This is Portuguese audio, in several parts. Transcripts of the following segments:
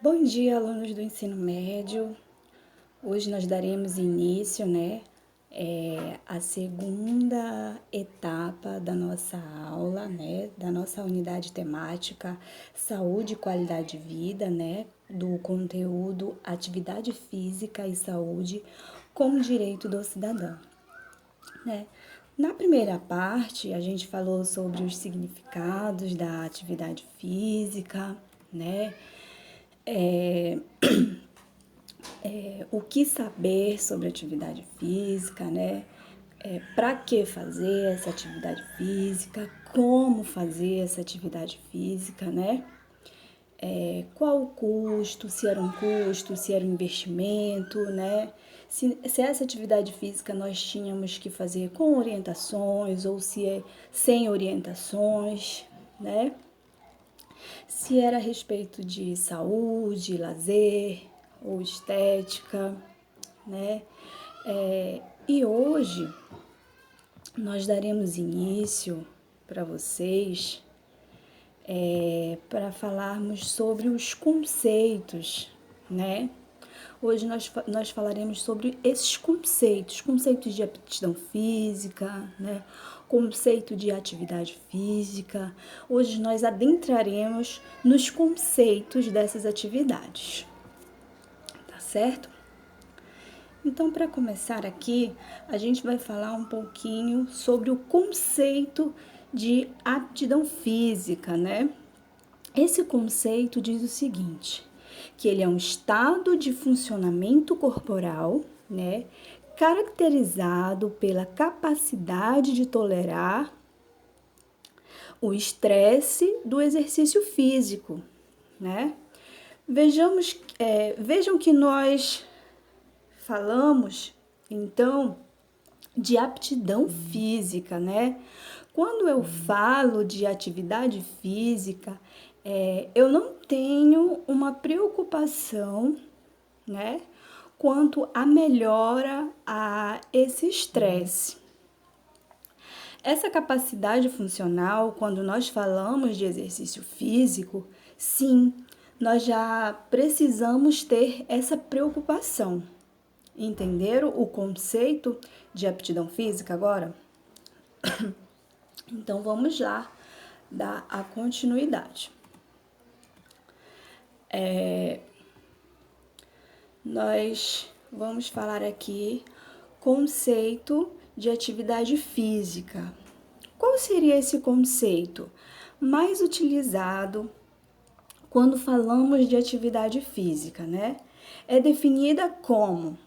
Bom dia, alunos do ensino médio. Hoje nós daremos início, à segunda etapa da nossa aula, da nossa unidade temática Saúde e Qualidade de Vida, do conteúdo Atividade Física e Saúde como Direito do Cidadão, Na primeira parte, a gente falou sobre os significados da atividade física, o que saber sobre atividade física, para que fazer essa atividade física, como fazer essa atividade física, qual o custo, se era um custo, se era um investimento, Se essa atividade física nós tínhamos que fazer com orientações ou se é sem orientações, Se era a respeito de saúde, lazer ou estética, E hoje nós daremos início para vocês para falarmos sobre os conceitos, Hoje nós falaremos sobre esses conceitos de aptidão física, conceito de atividade física. Hoje nós adentraremos nos conceitos dessas atividades, tá certo? Então, para começar aqui, a gente vai falar um pouquinho sobre o conceito de aptidão física, Esse conceito diz o seguinte, que ele é um estado de funcionamento corporal, caracterizado pela capacidade de tolerar o estresse do exercício físico, Vejam que nós falamos, então, de aptidão física, Quando eu falo de atividade física, eu não tenho uma preocupação, quanto à melhora a esse estresse. Essa capacidade funcional, quando nós falamos de exercício físico, sim, nós já precisamos ter essa preocupação. Entenderam o conceito de aptidão física agora? Então, vamos lá dar a continuidade. Nós vamos falar aqui conceito de atividade física. Qual seria esse conceito mais utilizado quando falamos de atividade física, É definida como...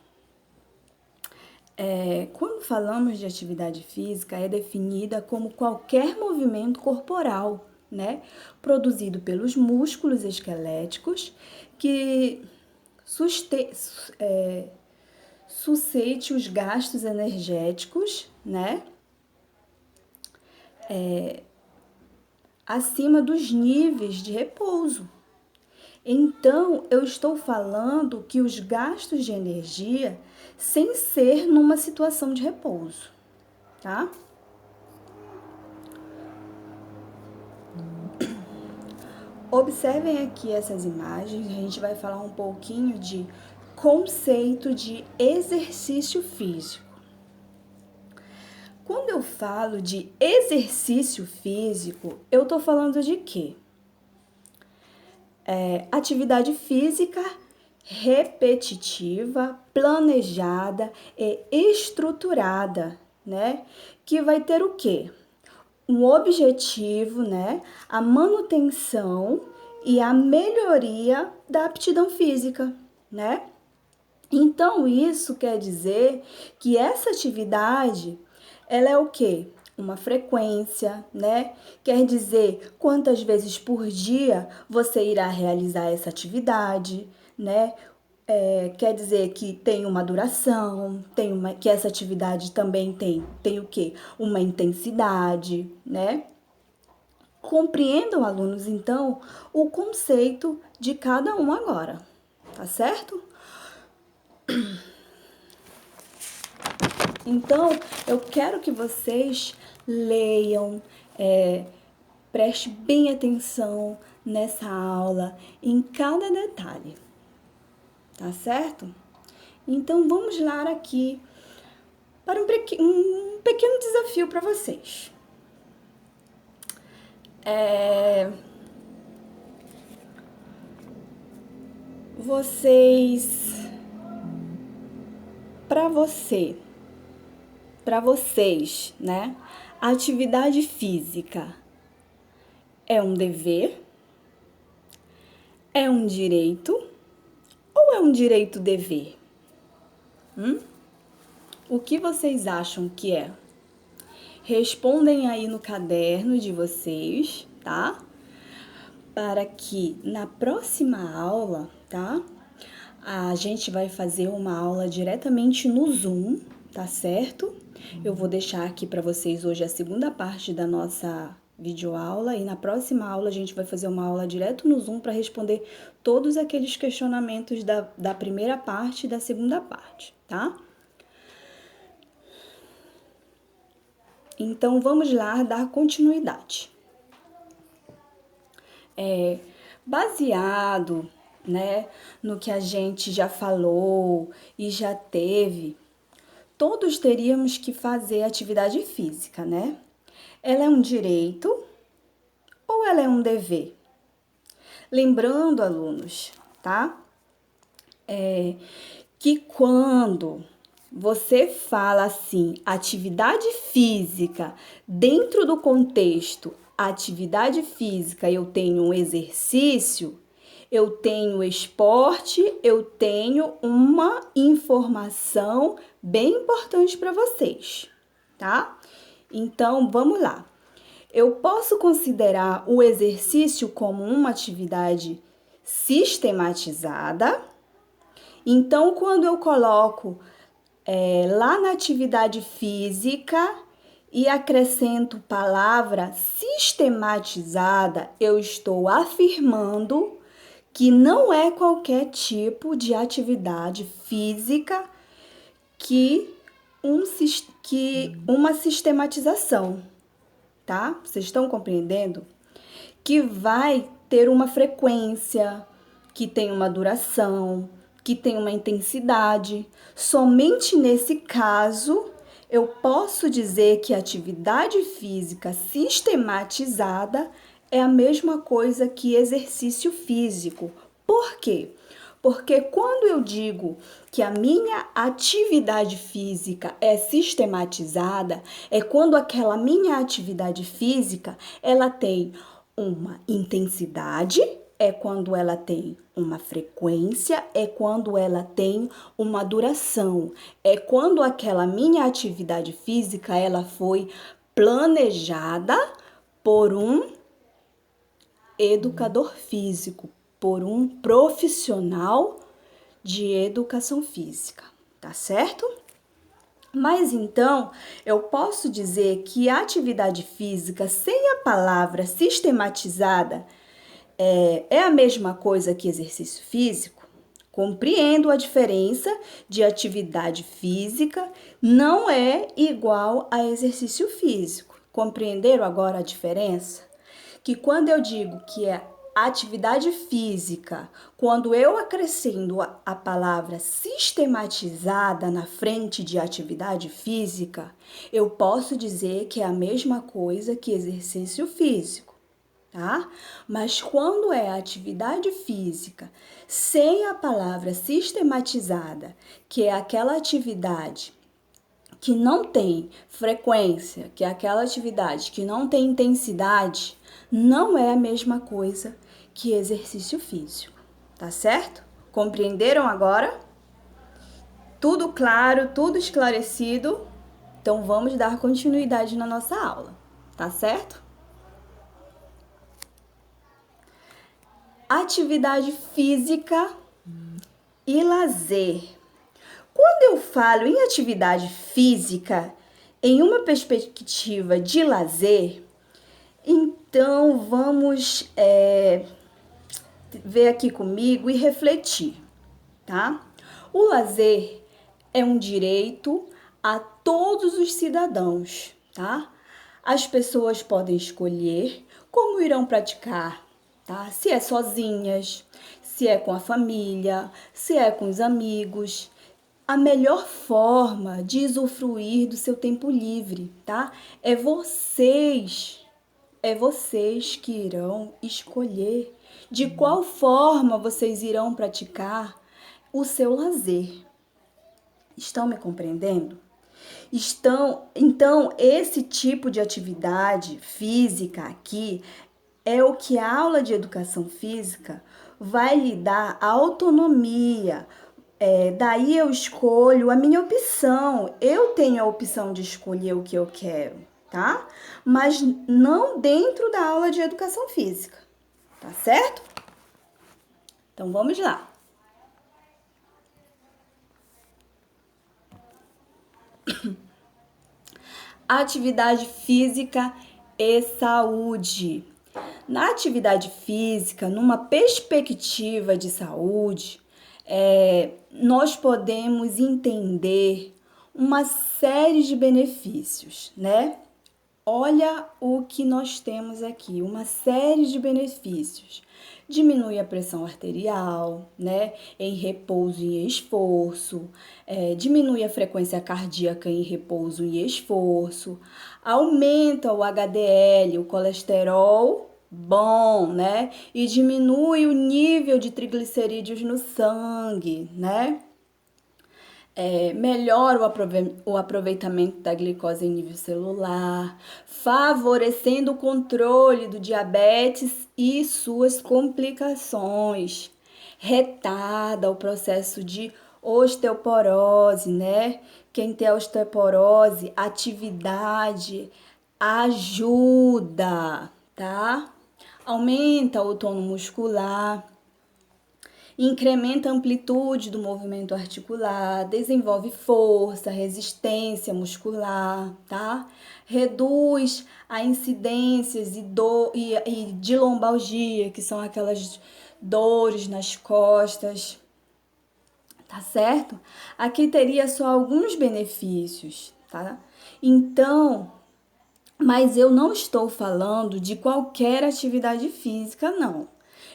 quando falamos de atividade física, é definida como qualquer movimento corporal, produzido pelos músculos esqueléticos que suscite os gastos energéticos, acima dos níveis de repouso. Então, eu estou falando que os gastos de energia sem ser numa situação de repouso, tá? Observem aqui essas imagens, a gente vai falar um pouquinho de conceito de exercício físico. Quando eu falo de exercício físico, eu estou falando de quê? Atividade física repetitiva, planejada e estruturada, Que vai ter o quê? Um objetivo, A manutenção e a melhoria da aptidão física, Então, isso quer dizer que essa atividade, ela é o quê? Uma frequência, Quer dizer quantas vezes por dia você irá realizar essa atividade, Quer dizer que tem uma duração, que essa atividade também tem o quê? Uma intensidade, Compreendam, alunos, então, o conceito de cada um agora, tá certo? Então, eu quero que vocês leiam, preste bem atenção nessa aula em cada detalhe, tá certo? Então, vamos lá aqui para um pequeno desafio para vocês. Para vocês, né? Atividade física é um dever? É um direito? Ou é um direito-dever? O que vocês acham que é? Respondem aí no caderno de vocês, tá? Para que na próxima aula, tá? A gente vai fazer uma aula diretamente no Zoom, tá certo? Eu vou deixar aqui para vocês hoje a segunda parte da nossa videoaula e na próxima aula a gente vai fazer uma aula direto no Zoom para responder todos aqueles questionamentos da primeira parte e da segunda parte, tá? Então, vamos lá dar continuidade. Baseado, né, no que a gente já falou e já teve, todos teríamos que fazer atividade física, né? Ela é um direito ou ela é um dever? Lembrando, alunos, tá? Que quando você fala assim, atividade física, dentro do contexto atividade física, eu tenho um exercício, eu tenho esporte, eu tenho uma informação bem importante para vocês, tá? Então, vamos lá. Eu posso considerar o exercício como uma atividade sistematizada. Então, quando eu coloco lá na atividade física e acrescento palavra sistematizada, eu estou afirmando que não é qualquer tipo de atividade física que uma sistematização, tá? Vocês estão compreendendo? Que vai ter uma frequência, que tem uma duração, que tem uma intensidade. Somente nesse caso, eu posso dizer que a atividade física sistematizada é a mesma coisa que exercício físico. Por quê? Porque quando eu digo que a minha atividade física é sistematizada, é quando aquela minha atividade física, ela tem uma intensidade, é quando ela tem uma frequência, é quando ela tem uma duração, é quando aquela minha atividade física, ela foi planejada por um educador físico, por um profissional de educação física, tá certo? Mas então, eu posso dizer que a atividade física sem a palavra sistematizada é a mesma coisa que exercício físico? Compreendo a diferença de atividade física não é igual a exercício físico. Compreenderam agora a diferença? Que quando eu digo que é atividade física, quando eu acrescento a palavra sistematizada na frente de atividade física, eu posso dizer que é a mesma coisa que exercício físico, tá? Mas quando é atividade física sem a palavra sistematizada, que é aquela atividade que não tem frequência, que é aquela atividade que não tem intensidade, não é a mesma coisa que exercício físico, tá certo? Compreenderam agora? Tudo claro, tudo esclarecido? Então vamos dar continuidade na nossa aula, tá certo? Atividade física e lazer. Quando eu falo em atividade física, em uma perspectiva de lazer, então vamos ver aqui comigo e refletir, tá? O lazer é um direito a todos os cidadãos, tá? As pessoas podem escolher como irão praticar, tá? Se é sozinhas, se é com a família, se é com os amigos. A melhor forma de usufruir do seu tempo livre, tá? É vocês que irão escolher de qual forma vocês irão praticar o seu lazer. Estão me compreendendo? Então, esse tipo de atividade física aqui é o que a aula de educação física vai lhe dar autonomia. Daí eu escolho a minha opção. Eu tenho a opção de escolher o que eu quero, tá? Mas não dentro da aula de educação física, tá certo? Então vamos lá. Atividade física e saúde. Na atividade física, numa perspectiva de saúde, nós podemos entender uma série de benefícios, né? Olha o que nós temos aqui, uma série de benefícios. Diminui a pressão arterial, né? Em repouso e esforço. Diminui a frequência cardíaca em repouso e esforço. Aumenta o HDL, o colesterol bom, né? E diminui o nível de triglicerídeos no sangue, né? Melhora o aproveitamento da glicose em nível celular, favorecendo o controle do diabetes e suas complicações, retarda o processo de osteoporose, né? Quem tem osteoporose, atividade ajuda, tá? Aumenta o tônus muscular, incrementa a amplitude do movimento articular, desenvolve força, resistência muscular, tá? Reduz a incidências e de lombalgia, que são aquelas dores nas costas, tá certo? Aqui teria só alguns benefícios, tá? Então, mas eu não estou falando de qualquer atividade física, não.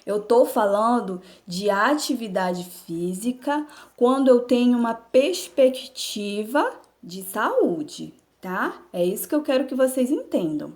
Eu estou falando de atividade física quando eu tenho uma perspectiva de saúde, tá? É isso que eu quero que vocês entendam.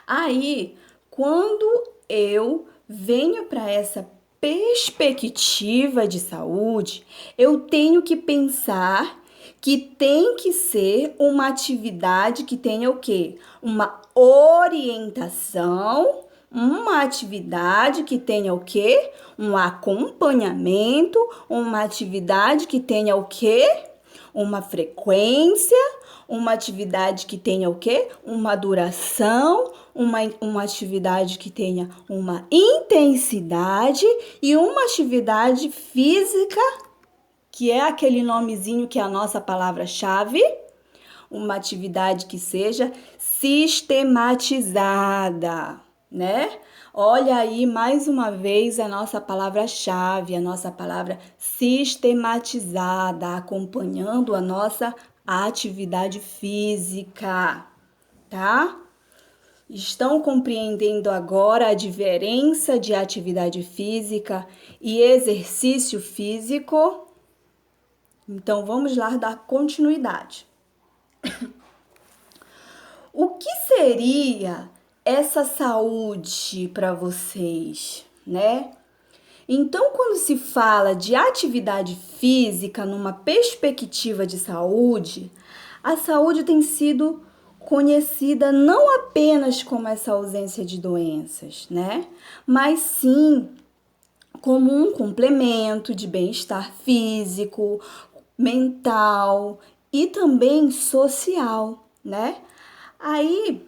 Aí, quando eu venho para essa perspectiva de saúde, eu tenho que pensar que tem que ser uma atividade que tenha o quê? Uma orientação, uma atividade que tenha o quê? Um acompanhamento, uma atividade que tenha o quê? Uma frequência, uma atividade que tenha o quê? Uma duração, uma atividade que tenha uma intensidade e uma atividade física, que é aquele nomezinho que é a nossa palavra-chave, uma atividade que seja sistematizada, né? Olha aí mais uma vez a nossa palavra-chave, a nossa palavra sistematizada, acompanhando a nossa atividade física, tá? Estão compreendendo agora a diferença de atividade física e exercício físico? Então, vamos lá dar continuidade. O que seria essa saúde para vocês, né? Então, quando se fala de atividade física numa perspectiva de saúde, a saúde tem sido conhecida não apenas como essa ausência de doenças, né? Mas sim como um complemento de bem-estar físico, mental e também social, né? Aí,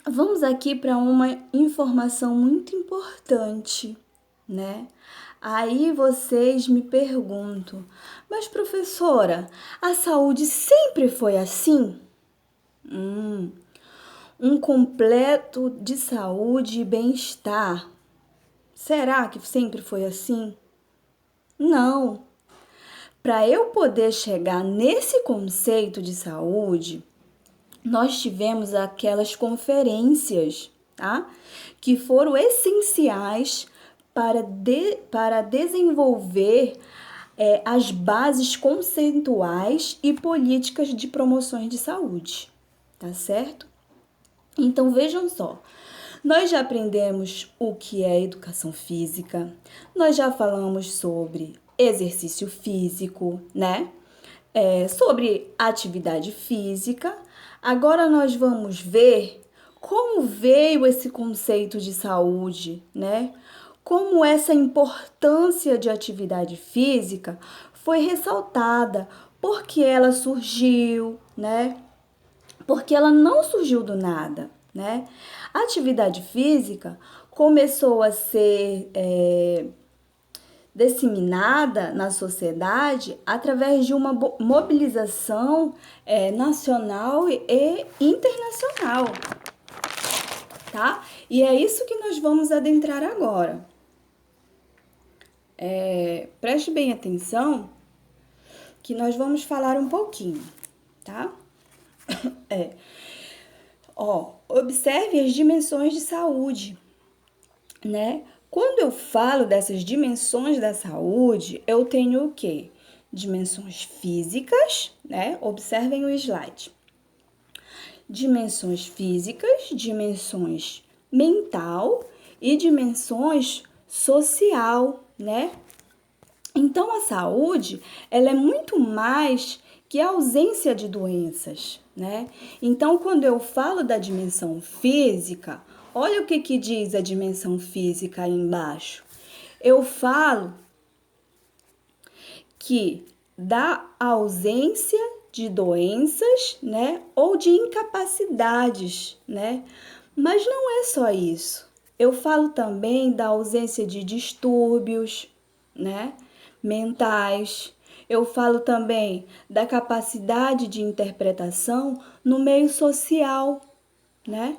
vamos aqui para uma informação muito importante, né? Aí vocês me perguntam, mas professora, a saúde sempre foi assim? Um completo de saúde e bem-estar. Será que sempre foi assim? Não. Para eu poder chegar nesse conceito de saúde, nós tivemos aquelas conferências, tá? Que foram essenciais para desenvolver as bases conceituais e políticas de promoções de saúde, tá certo? Então, vejam só, nós já aprendemos o que é educação física, nós já falamos sobre exercício físico, né? Sobre atividade física. Agora nós vamos ver como veio esse conceito de saúde, né? Como essa importância de atividade física foi ressaltada, porque ela surgiu, né? Porque ela não surgiu do nada, né? A atividade física começou a ser disseminada na sociedade através de uma mobilização nacional e internacional, tá? E é isso que nós vamos adentrar agora. Preste bem atenção que nós vamos falar um pouquinho, tá? Observe as dimensões de saúde, né? Quando eu falo dessas dimensões da saúde, eu tenho o quê? Dimensões físicas, né? Observem o slide. Dimensões físicas, dimensões mental e dimensões social, né? Então, a saúde, ela é muito mais que a ausência de doenças, né? Então, quando eu falo da dimensão física, olha o que diz a dimensão física aí embaixo. Eu falo que da ausência de doenças, né, ou de incapacidades, né? Mas não é só isso. Eu falo também da ausência de distúrbios, né, mentais. Eu falo também da capacidade de interpretação no meio social, né?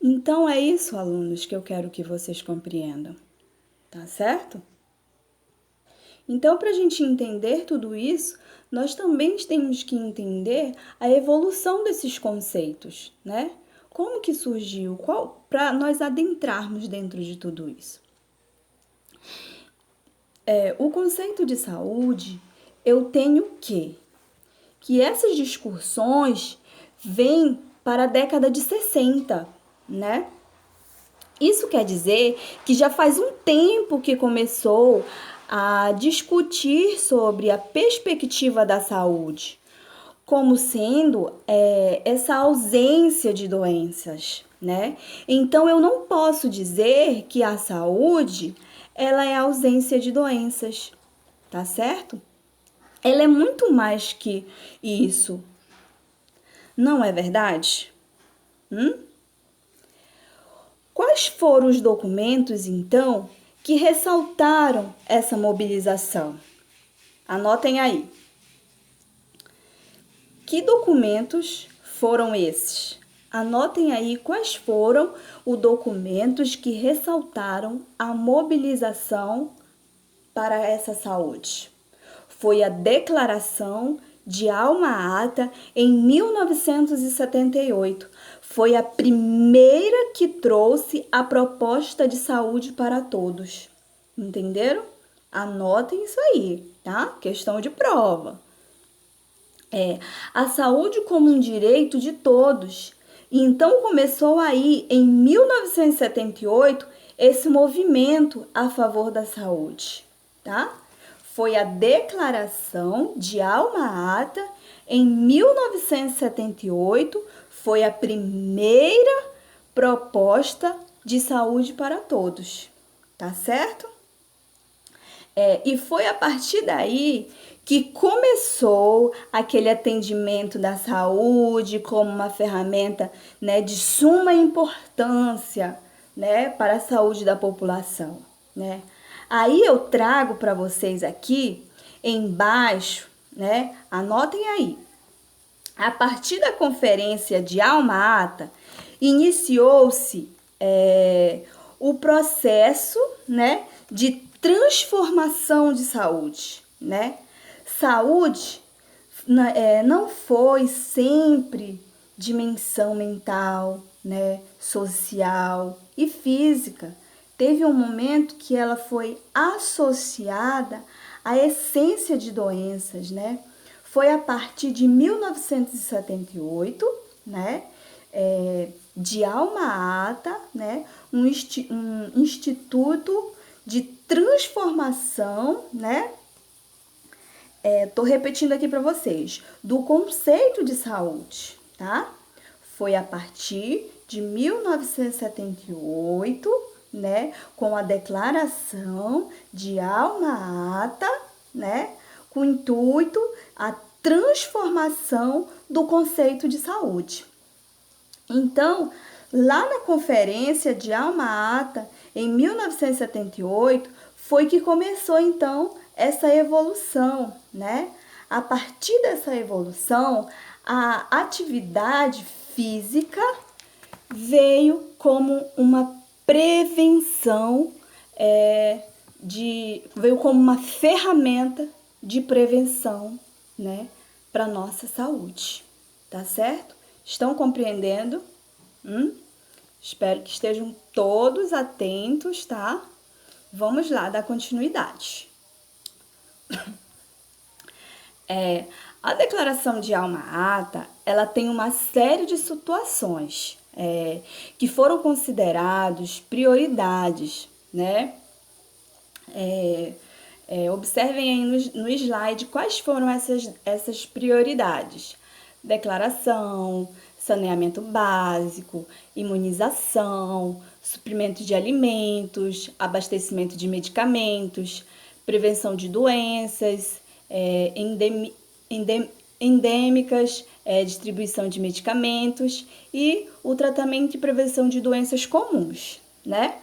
Então é isso, alunos, que eu quero que vocês compreendam, tá certo? Então, para a gente entender tudo isso, nós também temos que entender a evolução desses conceitos, né? Como que surgiu? Para nós adentrarmos dentro de tudo isso. O conceito de saúde, eu tenho que essas discussões vêm para a década de 60, né? Isso quer dizer que já faz um tempo que começou a discutir sobre a perspectiva da saúde, como sendo essa ausência de doenças, né? Então, eu não posso dizer que a saúde, ela é a ausência de doenças, tá certo? Ela é muito mais que isso. Não é verdade? Quais foram os documentos, então, que ressaltaram essa mobilização? Anotem aí. Que documentos foram esses? Anotem aí quais foram os documentos que ressaltaram a mobilização para essa saúde. Foi a Declaração de Alma-Ata em 1978. Foi a primeira que trouxe a proposta de saúde para todos. Entenderam? Anotem isso aí, tá? Questão de prova. A saúde como um direito de todos. E então começou aí, em 1978, esse movimento a favor da saúde, tá? Foi a Declaração de Alma-Ata, em 1978, foi a primeira proposta de saúde para todos, tá certo? E foi a partir daí que começou aquele atendimento da saúde como uma ferramenta, né, de suma importância, né, para a saúde da população, né? Aí eu trago para vocês aqui embaixo, né, anotem aí. A partir da Conferência de Alma-Ata, iniciou-se o processo, né, de transformação de saúde, né? Saúde não foi sempre dimensão mental, né, social e física. Teve um momento que ela foi associada à essência de doenças, né? Foi a partir de 1978, né? De Alma Ata, né? Um instituto de transformação, né? Tô repetindo aqui para vocês, do conceito de saúde, tá? Foi a partir de 1978, né, com a declaração de Alma Ata, né, com o intuito a transformação do conceito de saúde. Então, lá na conferência de Alma Ata, em 1978, foi que começou então essa evolução, né? A partir dessa evolução, a atividade física veio como uma prevenção, veio como uma ferramenta de prevenção, né, para nossa saúde, tá certo? Estão compreendendo? Espero que estejam todos atentos, tá? Vamos lá, dar continuidade. A declaração de Alma-Ata, ela tem uma série de situações que foram considerados prioridades, né? Observem aí no slide quais foram essas prioridades. Declaração, saneamento básico, imunização, suprimento de alimentos, abastecimento de medicamentos, prevenção de doenças, endêmicas, distribuição de medicamentos e o tratamento e prevenção de doenças comuns, né?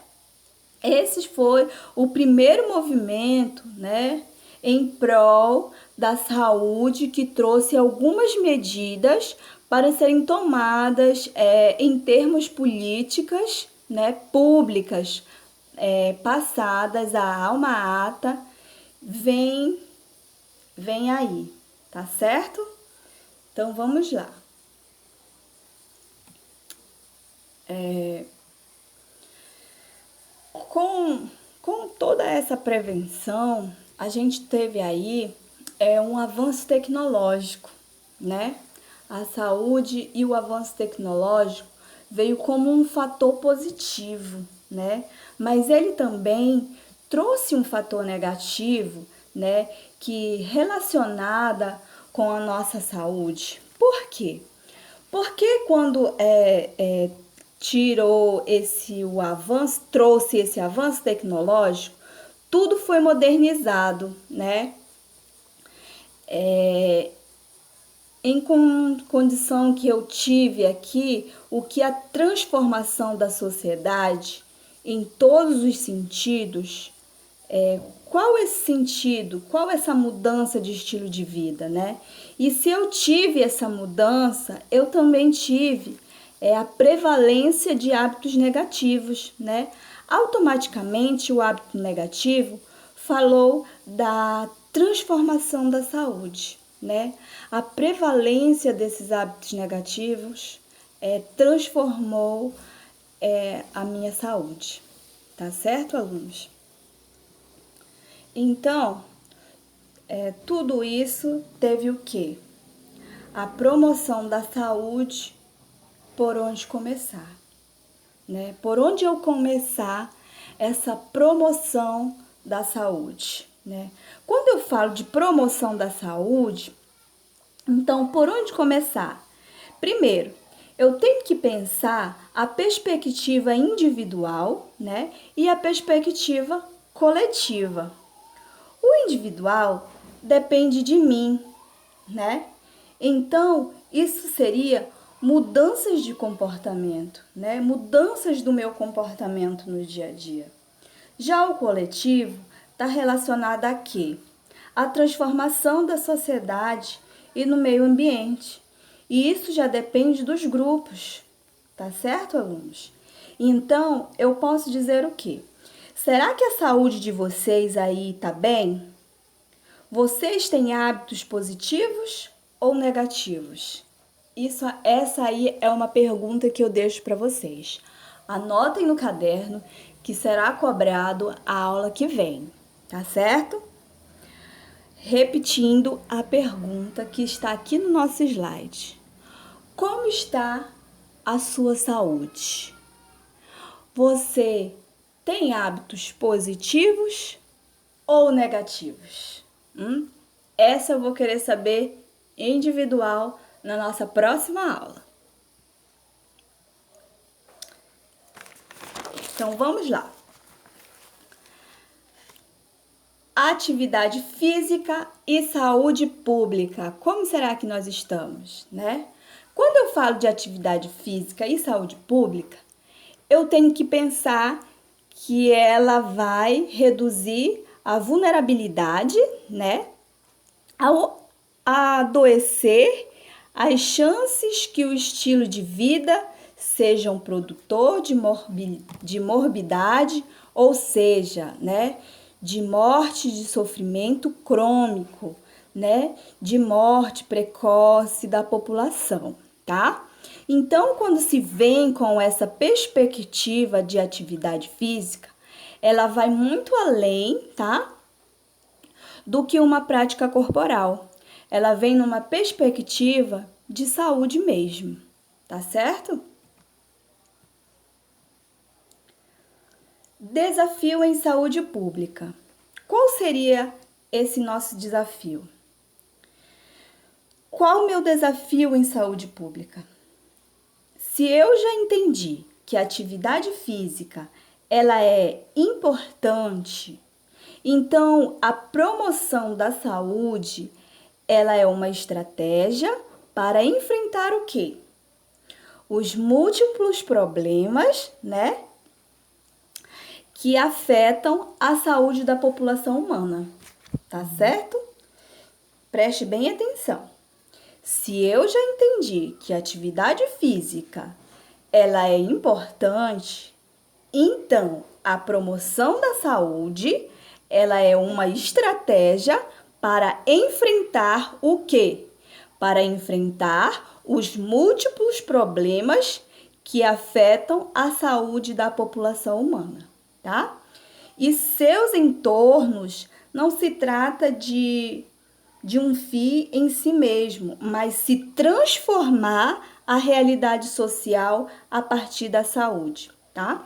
Esse foi o primeiro movimento, né, em prol da saúde, que trouxe algumas medidas para serem tomadas em termos políticas, né, públicas, passadas. A Alma Ata vem aí, tá certo? Então vamos lá. Com toda essa prevenção, a gente teve aí um avanço tecnológico, né? A saúde e o avanço tecnológico veio como um fator positivo, né? Mas ele também trouxe um fator negativo, né? Que relacionada com a nossa saúde. Por quê? Porque quando trouxe esse avanço tecnológico, tudo foi modernizado, né? Em condição que eu tive aqui, o que a transformação da sociedade em todos os sentidos, qual esse sentido, qual essa mudança de estilo de vida, né? E se eu tive essa mudança, eu também tive a prevalência de hábitos negativos, né? Automaticamente, o hábito negativo falou da transformação da saúde, né? A prevalência desses hábitos negativos transformou a minha saúde, tá certo, alunos? Então, tudo isso teve o quê? A promoção da saúde. Por onde começar, né? Por onde eu começar essa promoção da saúde, né? Quando eu falo de promoção da saúde, então por onde começar? Primeiro, eu tenho que pensar a perspectiva individual, né? E a perspectiva coletiva. O individual depende de mim, né? Então, isso seria mudanças de comportamento, né? Mudanças do meu comportamento no dia a dia. Já o coletivo está relacionado a quê? A transformação da sociedade e no meio ambiente. E isso já depende dos grupos, tá certo, alunos? Então, eu posso dizer o quê? Será que a saúde de vocês aí está bem? Vocês têm hábitos positivos ou negativos? Essa aí é uma pergunta que eu deixo para vocês. Anotem no caderno que será cobrado a aula que vem, tá certo? Repetindo a pergunta que está aqui no nosso slide. Como está a sua saúde? Você tem hábitos positivos ou negativos? Essa eu vou querer saber individual na nossa próxima aula. Então vamos lá. Atividade física e saúde pública. Como será que nós estamos, né? Quando eu falo de atividade física e saúde pública, eu tenho que pensar que ela vai reduzir a vulnerabilidade, né? A adoecer, as chances que o estilo de vida seja um produtor de morbidade, ou seja, né? De morte, de sofrimento crônico, né? De morte precoce da população, tá? Então, quando se vem com essa perspectiva de atividade física, ela vai muito além, tá? Do que uma prática corporal. Ela vem numa perspectiva de saúde mesmo, tá certo? Desafio em saúde pública. Qual seria esse nosso desafio? Qual o meu desafio em saúde pública? Se eu já entendi que a atividade física ela é importante, então a promoção da saúde ela é uma estratégia para enfrentar o quê? Os múltiplos problemas, né? Que afetam a saúde da população humana, tá certo? Preste bem atenção. Se eu já entendi que a atividade física ela é importante, então a promoção da saúde ela é uma estratégia para enfrentar o quê? Para enfrentar os múltiplos problemas que afetam a saúde da população humana, tá? E seus entornos não se trata de um fim em si mesmo, mas se transformar a realidade social a partir da saúde, tá?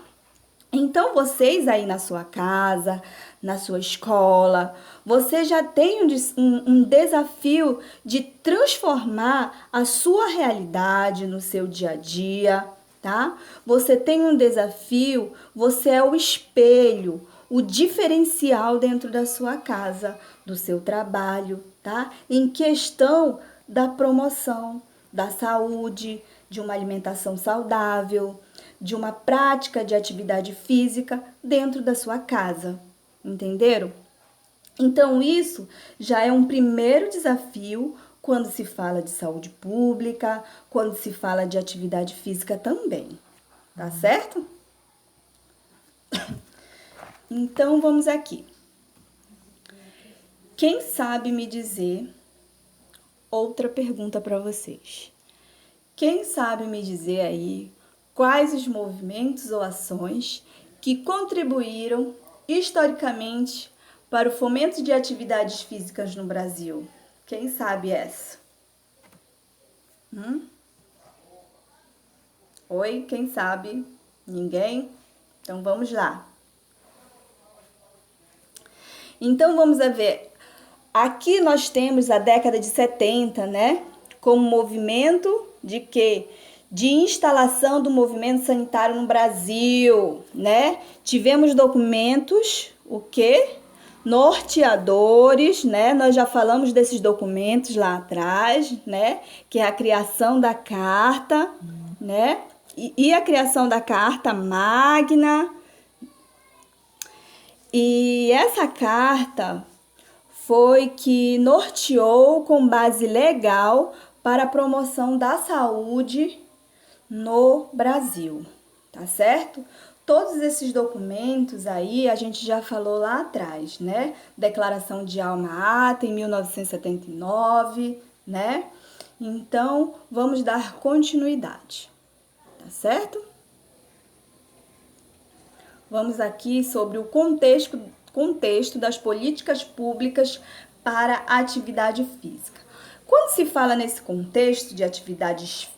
Então, vocês aí na sua casa, na sua escola, você já tem um desafio de transformar a sua realidade no seu dia a dia, tá? Você tem um desafio, você é o espelho, o diferencial dentro da sua casa, do seu trabalho, tá? Em questão da promoção da saúde, de uma alimentação saudável, de uma prática de atividade física dentro da sua casa, entenderam? Então, isso já é um primeiro desafio quando se fala de saúde pública, quando se fala de atividade física também, tá certo? Então, vamos aqui. Quem sabe me dizer outra pergunta para vocês? Quem sabe me dizer aí quais os movimentos ou ações que contribuíram historicamente para o fomento de atividades físicas no Brasil? Quem sabe essa? Oi, quem sabe? Ninguém? Então vamos lá. Então vamos ver. Aqui nós temos a década de 70, né? Como movimento de quê? De instalação do movimento sanitário no Brasil, né? Tivemos documentos, o quê? Norteadores, né? Nós já falamos desses documentos lá atrás, né? Que é a criação da Carta, né? E a criação da Carta Magna. E essa carta foi que norteou com base legal para a promoção da saúde no Brasil, tá certo? Todos esses documentos aí a gente já falou lá atrás, né? Declaração de Alma Ata em 1979, né? Então, vamos dar continuidade, tá certo? Vamos aqui sobre o contexto das políticas públicas para a atividade física. Quando se fala nesse contexto de atividades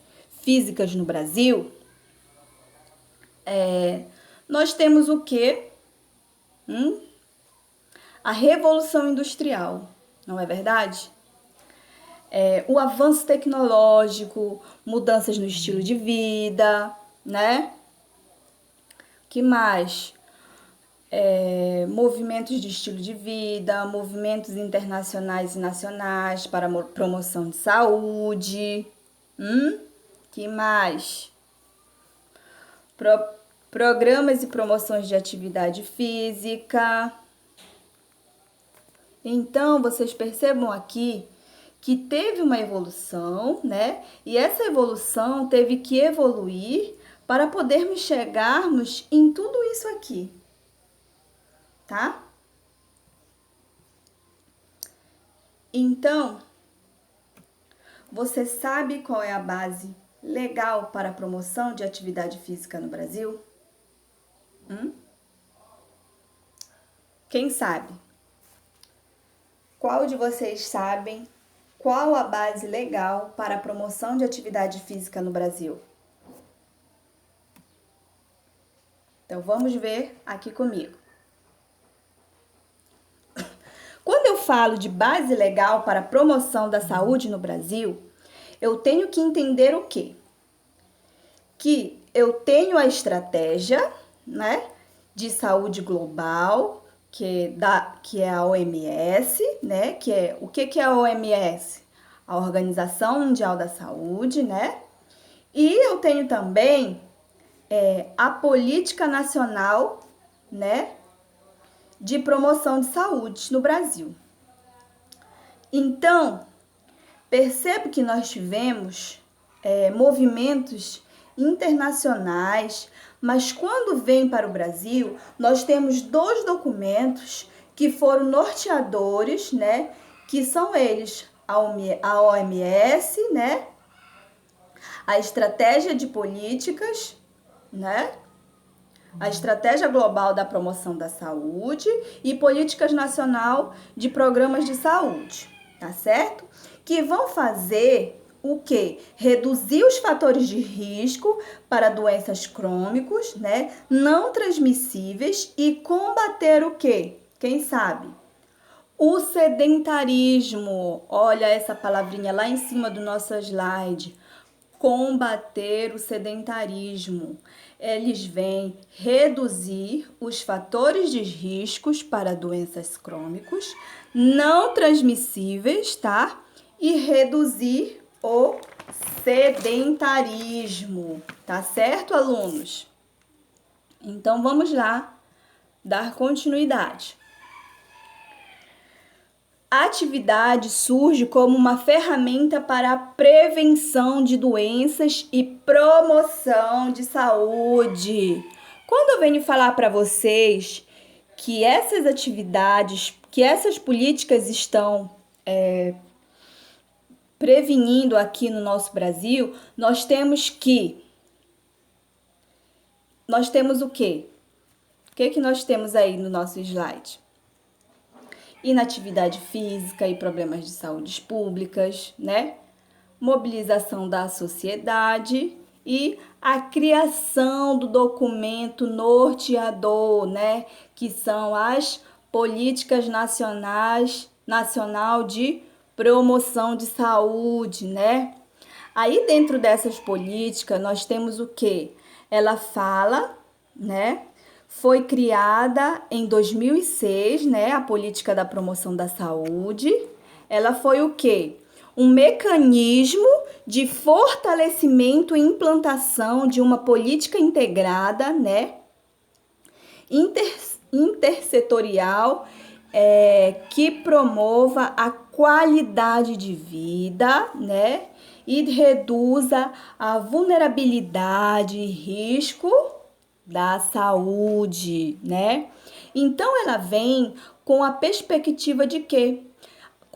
físicas no Brasil, nós temos o quê? A Revolução Industrial, não é verdade? O avanço tecnológico, mudanças no estilo de vida, né? Que mais? Movimentos de estilo de vida, movimentos internacionais e nacionais para promoção de saúde. Que mais? Programas e promoções de atividade física. Então, vocês percebam aqui que teve uma evolução, né? E essa evolução teve que evoluir para podermos chegarmos em tudo isso aqui, tá? Então, você sabe qual é a base legal para a promoção de atividade física no Brasil? Quem sabe? Qual de vocês sabem qual a base legal para a promoção de atividade física no Brasil? Então, vamos ver aqui comigo. Quando eu falo de base legal para a promoção da saúde no Brasil, eu tenho que entender o quê? Que eu tenho a estratégia, né, de saúde global, que é a OMS, né? O que é a OMS? A Organização Mundial da Saúde, né? E eu tenho também a Política Nacional, né, de Promoção de Saúde no Brasil. Então, percebo que nós tivemos movimentos internacionais, mas quando vem para o Brasil, nós temos 2 documentos que foram norteadores, né? Que são eles, a OMS, né? A Estratégia de Políticas, né? A Estratégia Global da Promoção da Saúde e Políticas Nacional de Programas de Saúde, tá certo? Que vão fazer o quê? Reduzir os fatores de risco para doenças crônicos, né? Não transmissíveis e combater o quê? Quem sabe? O sedentarismo. Olha essa palavrinha lá em cima do nosso slide. Combater o sedentarismo. Eles vêm reduzir os fatores de riscos para doenças crônicos não transmissíveis, tá? E reduzir o sedentarismo, tá certo, alunos? Então, vamos lá dar continuidade. A atividade surge como uma ferramenta para a prevenção de doenças e promoção de saúde. Quando eu venho falar para vocês que essas atividades, que essas políticas estão prevenindo aqui no nosso Brasil, nós temos o quê? O que nós temos aí no nosso slide? Inatividade física e problemas de saúde públicas, né? Mobilização da sociedade e a criação do documento norteador, né? Que são as políticas nacional de promoção de saúde, né? Aí dentro dessas políticas nós temos o quê? Ela fala, né? Foi criada em 2006, né, a política da promoção da saúde. Ela foi o quê? Um mecanismo de fortalecimento e implantação de uma política integrada, né, intersetorial, que promova a qualidade de vida, né, e reduza a vulnerabilidade e risco da saúde, né? Então, ela vem com a perspectiva de quê?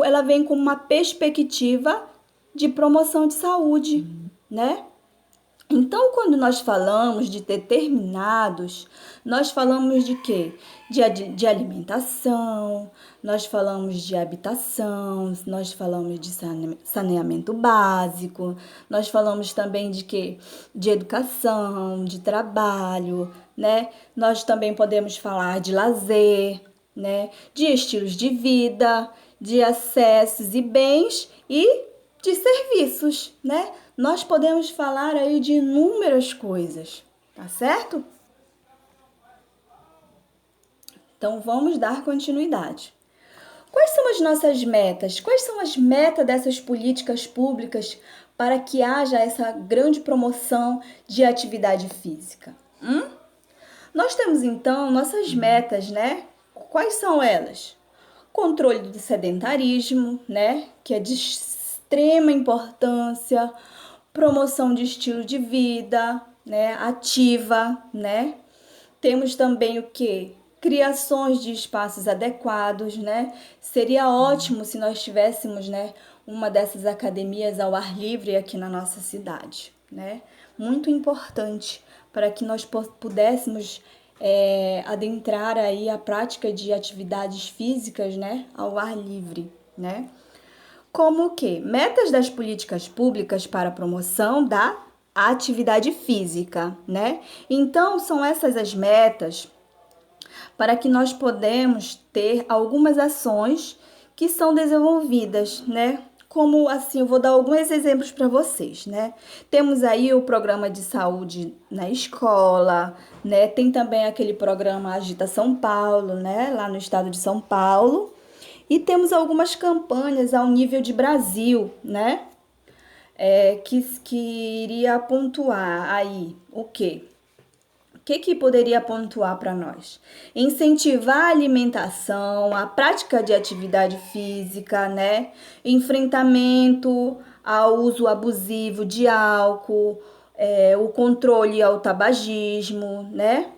Ela vem com uma perspectiva de promoção de saúde, né? Então, quando nós falamos de determinados, nós falamos de quê? De alimentação, nós falamos de habitação, nós falamos de saneamento básico, nós falamos também de quê? De educação, de trabalho, né? Nós também podemos falar de lazer, né? De estilos de vida, de acessos e bens e de serviços, né? Nós podemos falar aí de inúmeras coisas, tá certo? Então vamos dar continuidade. Quais são as nossas metas? Quais são as metas dessas políticas públicas para que haja essa grande promoção de atividade física? Nós temos então nossas metas, né? Quais são elas? Controle do sedentarismo, né? Que é de extrema importância, promoção de estilo de vida, né? Ativa, né? Temos também o que? Criações de espaços adequados, né? Seria ótimo se nós tivéssemos, né, uma dessas academias ao ar livre aqui na nossa cidade, né? Muito importante para que nós pudéssemos adentrar aí a prática de atividades físicas, né, ao ar livre, né? Como o quê? Metas das políticas públicas para a promoção da atividade física, né? Então, são essas as metas para que nós podemos ter algumas ações que são desenvolvidas, né? Como assim, eu vou dar alguns exemplos para vocês, né? Temos aí o programa de saúde na escola, né? Tem também aquele programa Agita São Paulo, né? Lá no estado de São Paulo. E temos algumas campanhas ao nível de Brasil, né? Que iria pontuar aí o quê? O que poderia pontuar para nós? Incentivar a alimentação, a prática de atividade física, né? Enfrentamento ao uso abusivo de álcool, o controle ao tabagismo, né?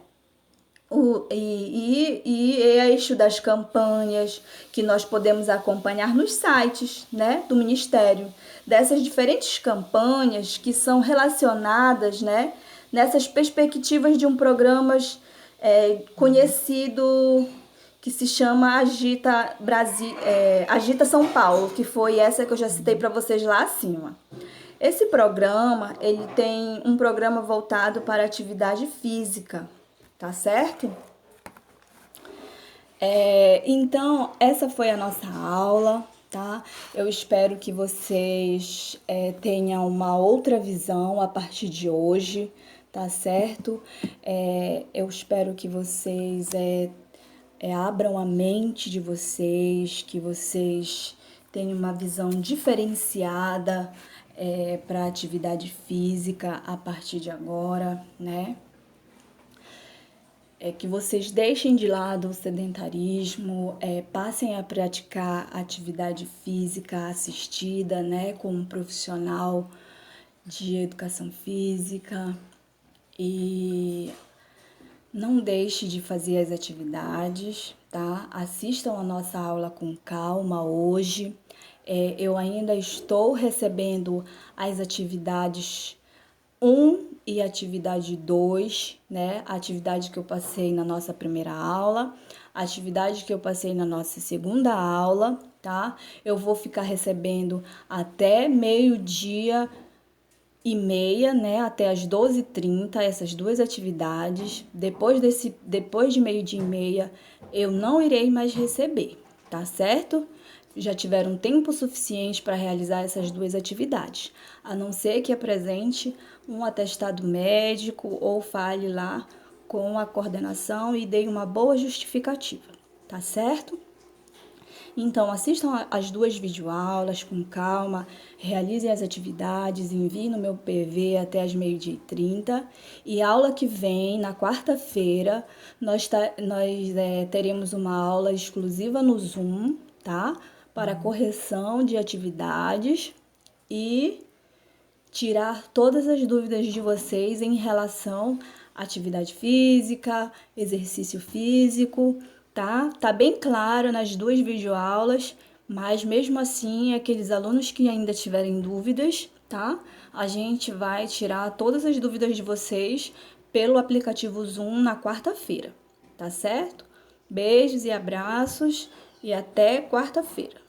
E é eixo das campanhas que nós podemos acompanhar nos sites, né, do Ministério, dessas diferentes campanhas que são relacionadas, né, nessas perspectivas de um programa conhecido que se chama Agita Brasil, Agita São Paulo, que foi essa que eu já citei para vocês lá acima. Esse programa, ele tem um programa voltado para atividade física, tá certo? Então, essa foi a nossa aula, tá? Eu espero que vocês tenham uma outra visão a partir de hoje, tá certo? Eu espero que vocês abram a mente de vocês, que vocês tenham uma visão diferenciada para a atividade física a partir de agora, né? Que vocês deixem de lado o sedentarismo, passem a praticar atividade física assistida, né, com um profissional de educação física e não deixe de fazer as atividades, tá? Assistam a nossa aula com calma hoje. Eu ainda estou recebendo as atividades 1 e atividade 2, né? A atividade que eu passei na nossa primeira aula, a atividade que eu passei na nossa segunda aula, tá? Eu vou ficar recebendo até 12h30, né? Até as 12h30, essas duas atividades. Depois de 12h30, eu não irei mais receber, tá certo? Já tiveram tempo suficiente para realizar essas duas atividades, a não ser que apresente um atestado médico ou fale lá com a coordenação e dê uma boa justificativa, tá certo? Então, assistam as duas videoaulas com calma, realizem as atividades, enviem no meu PV até as 12h30. E a aula que vem, na quarta-feira, nós teremos uma aula exclusiva no Zoom, tá? Para correção de atividades e tirar todas as dúvidas de vocês em relação à atividade física, exercício físico, tá? Tá bem claro nas duas videoaulas, Mas mesmo assim, aqueles alunos que ainda tiverem dúvidas, tá? A gente vai tirar todas as dúvidas de vocês pelo aplicativo Zoom na quarta-feira, tá certo? Beijos e abraços e até quarta-feira.